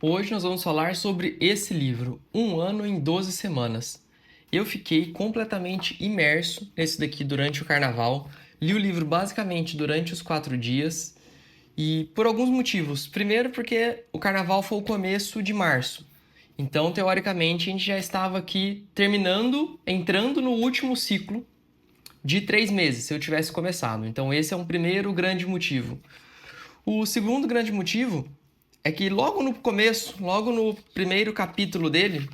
Hoje nós vamos falar sobre esse livro, Um Ano em 12 Semanas. Eu fiquei completamente imerso nesse daqui durante o carnaval, li o livro basicamente durante os 4 dias e por alguns motivos. Primeiro porque o carnaval foi o começo de março, então teoricamente a gente já estava aqui entrando no último ciclo de 3 meses, se eu tivesse começado. Então esse é um primeiro grande motivo. O segundo grande motivo é que logo no começo, logo no primeiro capítulo dele,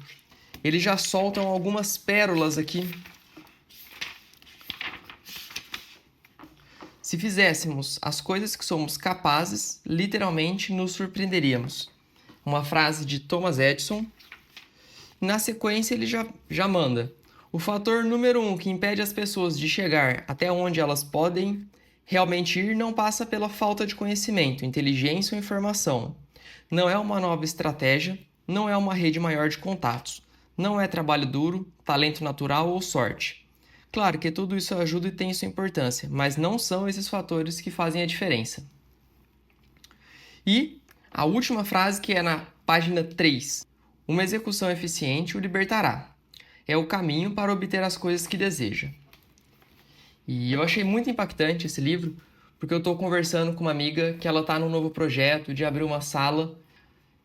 eles já soltam algumas pérolas aqui. Se fizéssemos as coisas que somos capazes, literalmente nos surpreenderíamos. Uma frase de Thomas Edison. Na sequência, ele já manda. O fator número 1 que impede as pessoas de chegar até onde elas podem realmente ir não passa pela falta de conhecimento, inteligência ou informação. Não é uma nova estratégia, não é uma rede maior de contatos, não é trabalho duro, talento natural ou sorte. Claro que tudo isso ajuda e tem sua importância, mas não são esses fatores que fazem a diferença. E a última frase, que é na página 3. Uma execução eficiente o libertará. É o caminho para obter as coisas que deseja. E eu achei muito impactante esse livro, porque eu estou conversando com uma amiga que ela está num novo projeto de abrir uma sala.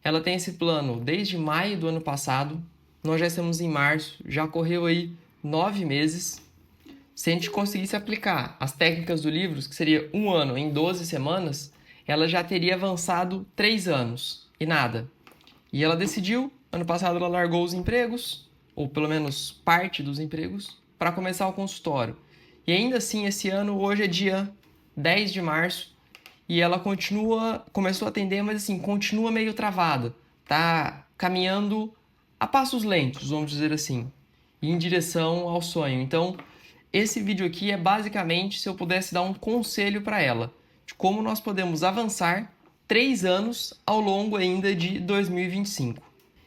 Ela tem esse plano desde maio do ano passado. Nós já estamos em março, já correu aí 9 meses. Se a gente conseguisse aplicar as técnicas do livro, que seria um ano em 12 semanas, ela já teria avançado 3 anos e nada. E ela decidiu, ano passado ela largou os empregos, ou pelo menos parte dos empregos, para começar o consultório. E ainda assim, esse ano, hoje é dia 10 de março, e ela começou a atender, mas assim, continua meio travada. Tá caminhando a passos lentos, vamos dizer assim, em direção ao sonho. Então, esse vídeo aqui é basicamente se eu pudesse dar um conselho para ela, de como nós podemos avançar 3 anos ao longo ainda de 2025.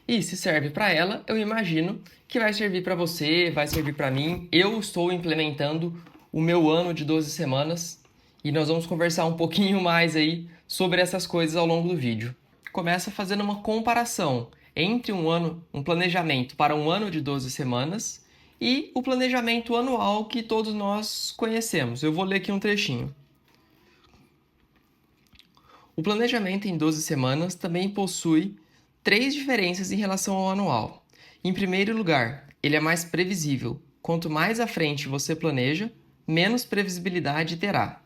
E se serve para ela, eu imagino que vai servir para você, vai servir para mim. Eu estou implementando o meu ano de 12 semanas e nós vamos conversar um pouquinho mais aí sobre essas coisas ao longo do vídeo. Começa fazendo uma comparação entre um planejamento para um ano de 12 semanas e o planejamento anual que todos nós conhecemos. Eu vou ler aqui um trechinho. O planejamento em 12 semanas também possui 3 diferenças em relação ao anual. Em primeiro lugar, ele é mais previsível. Quanto mais à frente você planeja, menos previsibilidade terá.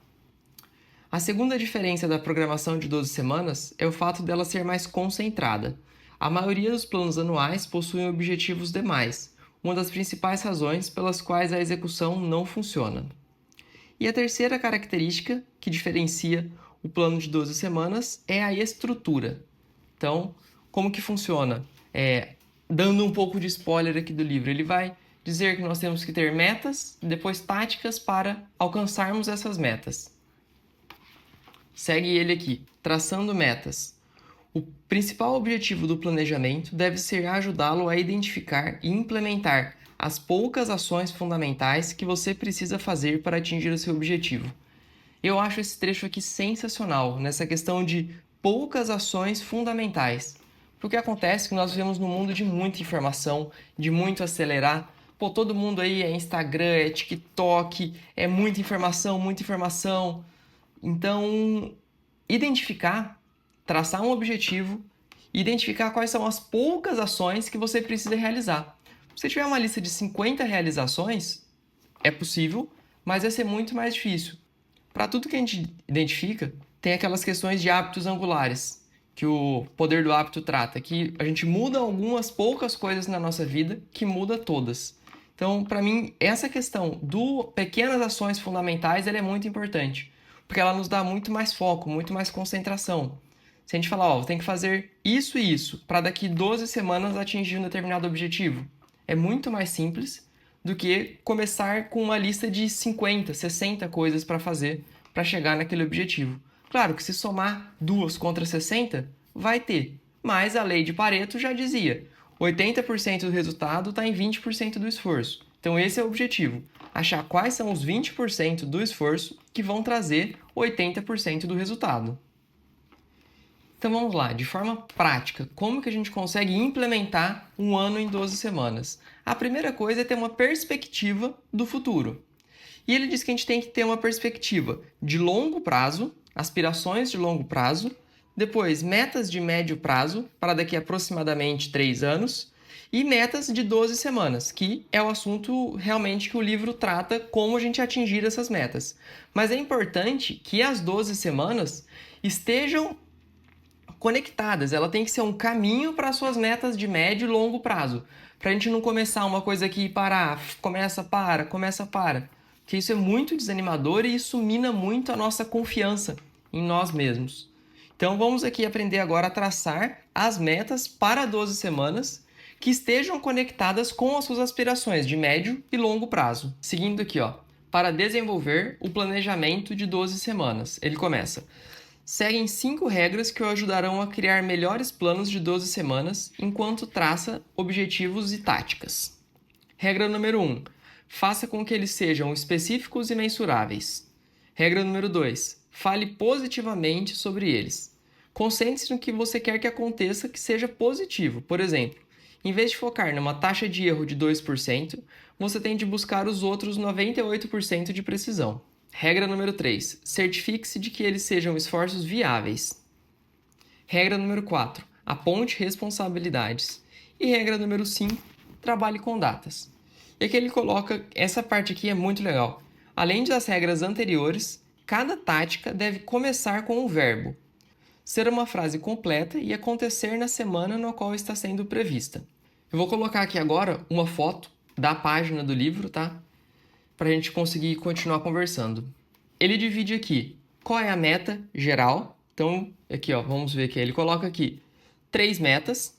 A segunda diferença da programação de 12 semanas é o fato dela ser mais concentrada. A maioria dos planos anuais possuem objetivos demais, uma das principais razões pelas quais a execução não funciona. E a terceira característica que diferencia o plano de 12 semanas é a estrutura. Então, como que funciona? Dando um pouco de spoiler aqui do livro, ele vai dizer que nós temos que ter metas e depois táticas para alcançarmos essas metas. Segue ele aqui, traçando metas. O principal objetivo do planejamento deve ser ajudá-lo a identificar e implementar as poucas ações fundamentais que você precisa fazer para atingir o seu objetivo. Eu acho esse trecho aqui sensacional, nessa questão de poucas ações fundamentais. Porque acontece que nós vivemos num mundo de muita informação, de muito acelerar. Pô, todo mundo aí é Instagram, é TikTok, é muita informação, muita informação. Então, traçar um objetivo, identificar quais são as poucas ações que você precisa realizar. Se você tiver uma lista de 50 realizações, é possível, mas vai ser muito mais difícil. Para tudo que a gente identifica, tem aquelas questões de hábitos angulares, que o Poder do Hábito trata, que a gente muda algumas poucas coisas na nossa vida, que muda todas. Então, para mim, essa questão do pequenas ações fundamentais, ela é muito importante, porque ela nos dá muito mais foco, muito mais concentração. Se a gente falar, ó, tem que fazer isso e isso, para daqui 12 semanas atingir um determinado objetivo, é muito mais simples do que começar com uma lista de 50, 60 coisas para fazer para chegar naquele objetivo. Claro que se somar 2 contra 60, vai ter, mas a lei de Pareto já dizia, 80% do resultado está em 20% do esforço. Então esse é o objetivo, achar quais são os 20% do esforço que vão trazer 80% do resultado. Então vamos lá, de forma prática, como que a gente consegue implementar um ano em 12 semanas? A primeira coisa é ter uma perspectiva do futuro. E ele diz que a gente tem que ter uma perspectiva de longo prazo, aspirações de longo prazo, depois metas de médio prazo, para daqui a aproximadamente 3 anos, e metas de 12 semanas, que é o assunto realmente que o livro trata, como a gente atingir essas metas. Mas é importante que as 12 semanas estejam conectadas, ela tem que ser um caminho para suas metas de médio e longo prazo, para a gente não começar uma coisa aqui e parar, começa, para, porque isso é muito desanimador e isso mina muito a nossa confiança em nós mesmos. Então vamos aqui aprender agora a traçar as metas para 12 semanas que estejam conectadas com as suas aspirações de médio e longo prazo. Seguindo aqui, para desenvolver o planejamento de 12 semanas. Ele começa: seguem 5 regras que o ajudarão a criar melhores planos de 12 semanas enquanto traça objetivos e táticas. Regra número 1. Faça com que eles sejam específicos e mensuráveis. Regra número 2. Fale positivamente sobre eles. Concentre-se no que você quer que aconteça que seja positivo. Por exemplo, em vez de focar numa taxa de erro de 2%, você tem de buscar os outros 98% de precisão. Regra número 3. Certifique-se de que eles sejam esforços viáveis. Regra número 4. Aponte responsabilidades. E regra número 5. Trabalhe com datas. E aqui ele coloca, essa parte aqui é muito legal. Além das regras anteriores, cada tática deve começar com um verbo, ser uma frase completa e acontecer na semana na qual está sendo prevista. Eu vou colocar aqui agora uma foto da página do livro, tá? Para a gente conseguir continuar conversando. Ele divide aqui qual é a meta geral. Então, aqui, vamos ver que ele coloca aqui 3 metas.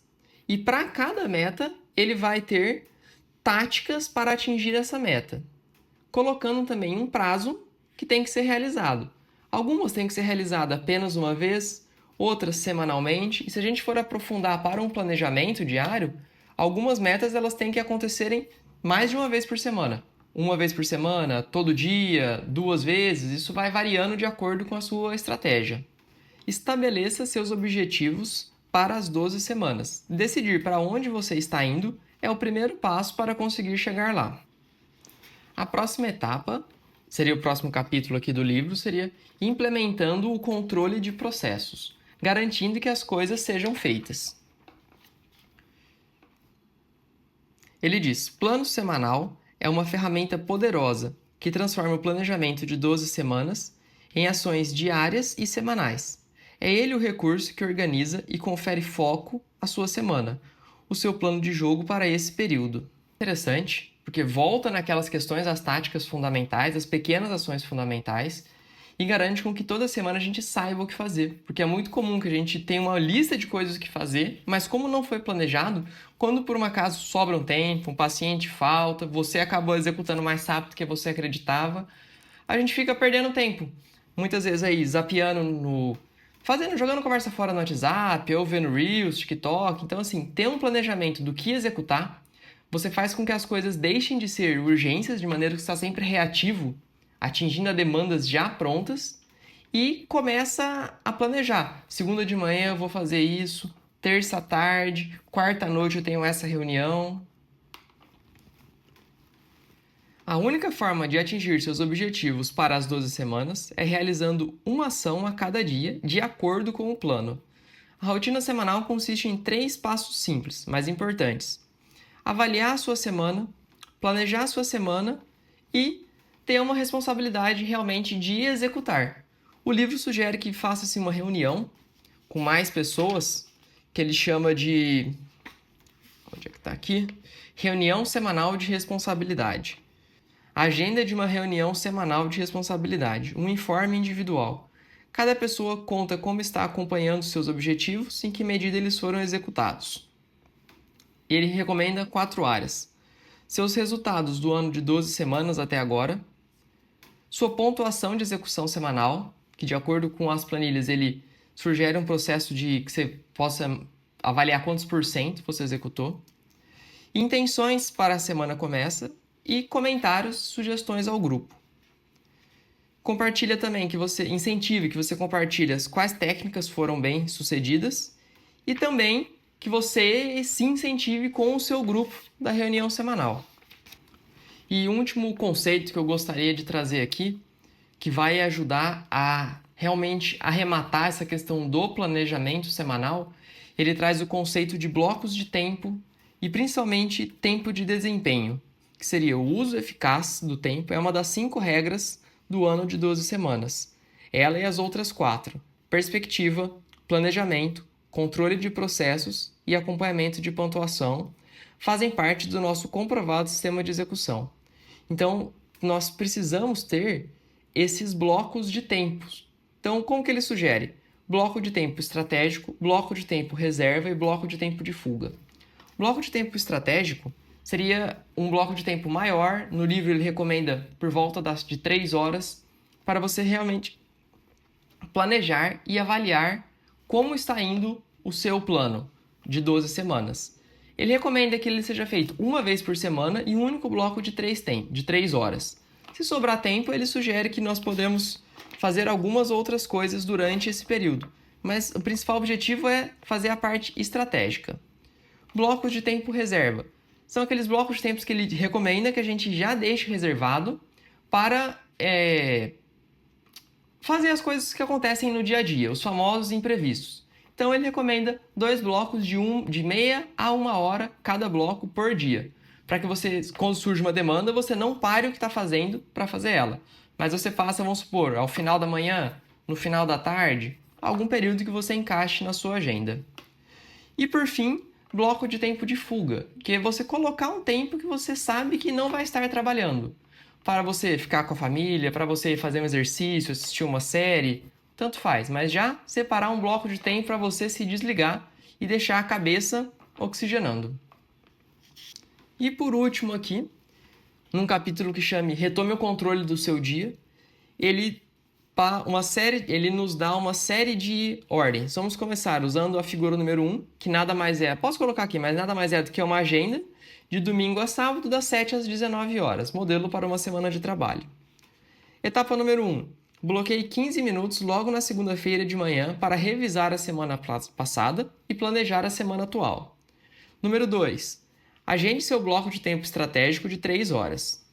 E para cada meta, ele vai ter táticas para atingir essa meta, colocando também um prazo que tem que ser realizado. Algumas têm que ser realizadas apenas uma vez, outras semanalmente. E se a gente for aprofundar para um planejamento diário, algumas metas elas têm que acontecerem mais de uma vez por semana. Uma vez por semana, todo dia, 2 vezes, isso vai variando de acordo com a sua estratégia. Estabeleça seus objetivos para as 12 semanas. Decidir para onde você está indo é o primeiro passo para conseguir chegar lá. A próxima etapa, seria o próximo capítulo aqui do livro, seria implementando o controle de processos, garantindo que as coisas sejam feitas. Ele diz: plano semanal é uma ferramenta poderosa que transforma o planejamento de 12 semanas em ações diárias e semanais. É ele o recurso que organiza e confere foco à sua semana, o seu plano de jogo para esse período. Interessante, porque volta naquelas questões das táticas fundamentais, das pequenas ações fundamentais, e garante com que toda semana a gente saiba o que fazer. Porque é muito comum que a gente tenha uma lista de coisas que fazer, mas como não foi planejado, quando por um acaso sobra um tempo, um paciente falta, você acabou executando mais rápido do que você acreditava, a gente fica perdendo tempo. Muitas vezes aí, zapeando jogando conversa fora no WhatsApp, ou vendo Reels, TikTok. Então, assim, ter um planejamento do que executar, você faz com que as coisas deixem de ser urgências, de maneira que você está sempre reativo, atingindo a demandas já prontas, e começa a planejar. Segunda de manhã eu vou fazer isso, terça à tarde, quarta à noite eu tenho essa reunião. A única forma de atingir seus objetivos para as 12 semanas é realizando uma ação a cada dia, de acordo com o plano. A rotina semanal consiste em 3 passos simples, mas importantes: avaliar a sua semana, planejar a sua semana e ter uma responsabilidade realmente de executar. O livro sugere que faça-se uma reunião com mais pessoas, que ele chama de... Onde é que está aqui? Reunião semanal de responsabilidade. Agenda de uma reunião semanal de responsabilidade. Um informe individual. Cada pessoa conta como está acompanhando seus objetivos e em que medida eles foram executados. Ele recomenda 4 áreas: seus resultados do ano de 12 semanas até agora, sua pontuação de execução semanal, que de acordo com as planilhas ele sugere um processo de que você possa avaliar quantos por cento você executou, intenções para a semana começa e comentários, sugestões ao grupo. Compartilha também, que você incentive, que você compartilhe quais técnicas foram bem sucedidas e também que você se incentive com o seu grupo da reunião semanal. E um último conceito que eu gostaria de trazer aqui, que vai ajudar a realmente arrematar essa questão do planejamento semanal, ele traz o conceito de blocos de tempo e principalmente tempo de desempenho, que seria o uso eficaz do tempo, é uma das 5 regras do ano de 12 semanas. Ela e as outras 4, perspectiva, planejamento, controle de processos e acompanhamento de pontuação, fazem parte do nosso comprovado sistema de execução. Então, nós precisamos ter esses blocos de tempos. Então, como que ele sugere? Bloco de tempo estratégico, bloco de tempo reserva e bloco de tempo de fuga. Bloco de tempo estratégico seria um bloco de tempo maior. No livro ele recomenda por volta de 3 horas para você realmente planejar e avaliar como está indo o seu plano de 12 semanas. Ele recomenda que ele seja feito uma vez por semana e um único bloco de 3 horas. Se sobrar tempo, ele sugere que nós podemos fazer algumas outras coisas durante esse período, mas o principal objetivo é fazer a parte estratégica. Blocos de tempo reserva. São aqueles blocos de tempo que ele recomenda que a gente já deixe reservado para fazer as coisas que acontecem no dia a dia, os famosos imprevistos. Então ele recomenda 2 blocos de meia a 1 hora cada bloco por dia, para que você, quando surge uma demanda, você não pare o que está fazendo para fazer ela, mas você faça, vamos supor, ao final da manhã, no final da tarde, algum período que você encaixe na sua agenda. E por fim, bloco de tempo de fuga, que é você colocar um tempo que você sabe que não vai estar trabalhando, para você ficar com a família, para você fazer um exercício, assistir uma série, tanto faz, mas já separar um bloco de tempo para você se desligar e deixar a cabeça oxigenando. E por último aqui, num capítulo que chama Retome o Controle do Seu Dia, ele nos dá uma série de ordens. Vamos começar usando a figura número 1, que nada mais é, posso colocar aqui, mas nada mais é do que uma agenda de domingo a sábado, das 7 às 19 horas, modelo para uma semana de trabalho. Etapa número 1. Bloqueie 15 minutos logo na segunda-feira de manhã para revisar a semana passada e planejar a semana atual. Número 2. Agende seu bloco de tempo estratégico de 3 horas.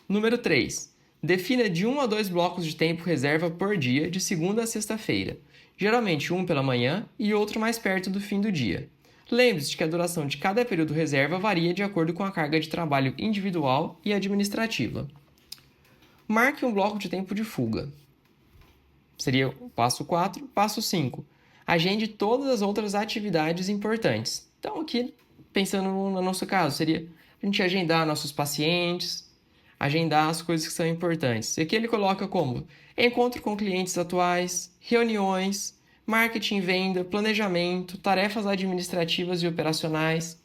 Número 3. Defina de 1 a 2 blocos de tempo reserva por dia, de segunda a sexta-feira, geralmente um pela manhã e outro mais perto do fim do dia. Lembre-se de que a duração de cada período reserva varia de acordo com a carga de trabalho individual e administrativa. Marque um bloco de tempo de fuga. Seria o passo 4. Passo 5. Agende todas as outras atividades importantes. Então, aqui, pensando no nosso caso, seria a gente agendar nossos pacientes, agendar as coisas que são importantes. E aqui ele coloca como encontro com clientes atuais, reuniões, marketing, venda, planejamento, tarefas administrativas e operacionais,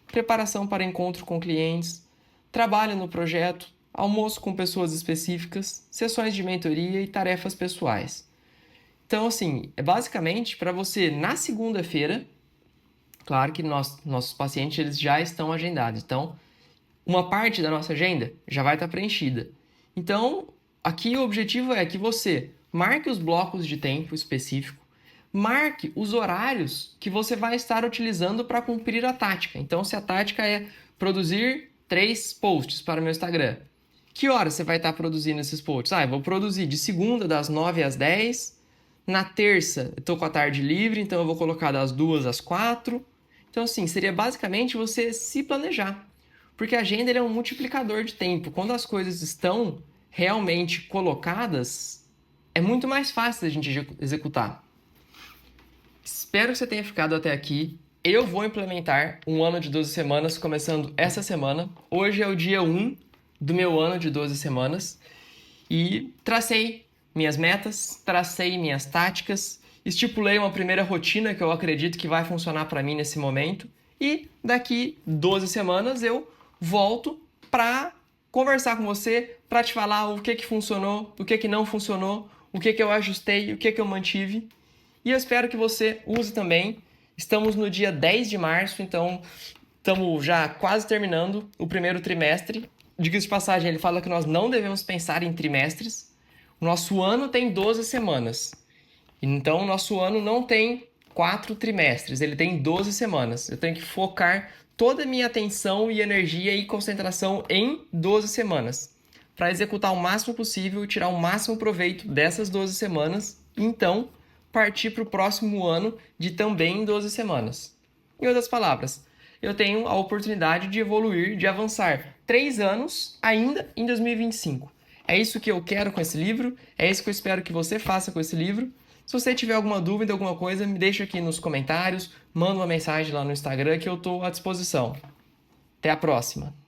preparação para encontro com clientes, trabalho no projeto, almoço com pessoas específicas, sessões de mentoria e tarefas pessoais. Então, assim, é basicamente para você, na segunda-feira, claro que nossos pacientes eles já estão agendados, então uma parte da nossa agenda já vai estar preenchida. Então, aqui o objetivo é que você marque os blocos de tempo específico, marque os horários que você vai estar utilizando para cumprir a tática. Então, se a tática é produzir 3 posts para o meu Instagram, que horas você vai estar produzindo esses posts? Eu vou produzir de segunda, das 9 às 10. Na terça, eu estou com a tarde livre, então eu vou colocar das 2 às 4. Então, assim, seria basicamente você se planejar. Porque a agenda é um multiplicador de tempo. Quando as coisas estão realmente colocadas, é muito mais fácil da gente executar. Espero que você tenha ficado até aqui. Eu vou implementar um ano de 12 semanas começando essa semana. Hoje é o dia 1 do meu ano de 12 semanas. E tracei minhas metas, tracei minhas táticas, estipulei uma primeira rotina que eu acredito que vai funcionar para mim nesse momento. E daqui 12 semanas eu volto para conversar com você, para te falar o que funcionou, o que não funcionou, o que eu ajustei, o que eu mantive. E eu espero que você use também. Estamos no dia 10 de março, então estamos já quase terminando o primeiro trimestre. Diga-se de passagem, ele fala que nós não devemos pensar em trimestres. O nosso ano tem 12 semanas. Então, o nosso ano não tem 4 trimestres, ele tem 12 semanas. Eu tenho que focar toda a minha atenção e energia e concentração em 12 semanas, para executar o máximo possível e tirar o máximo proveito dessas 12 semanas, e então partir para o próximo ano de também 12 semanas. Em outras palavras, eu tenho a oportunidade de evoluir, de avançar 3 anos ainda em 2025. É isso que eu quero com esse livro, é isso que eu espero que você faça com esse livro. Se você tiver alguma dúvida, alguma coisa, me deixa aqui nos comentários, manda uma mensagem lá no Instagram que eu estou à disposição. Até a próxima!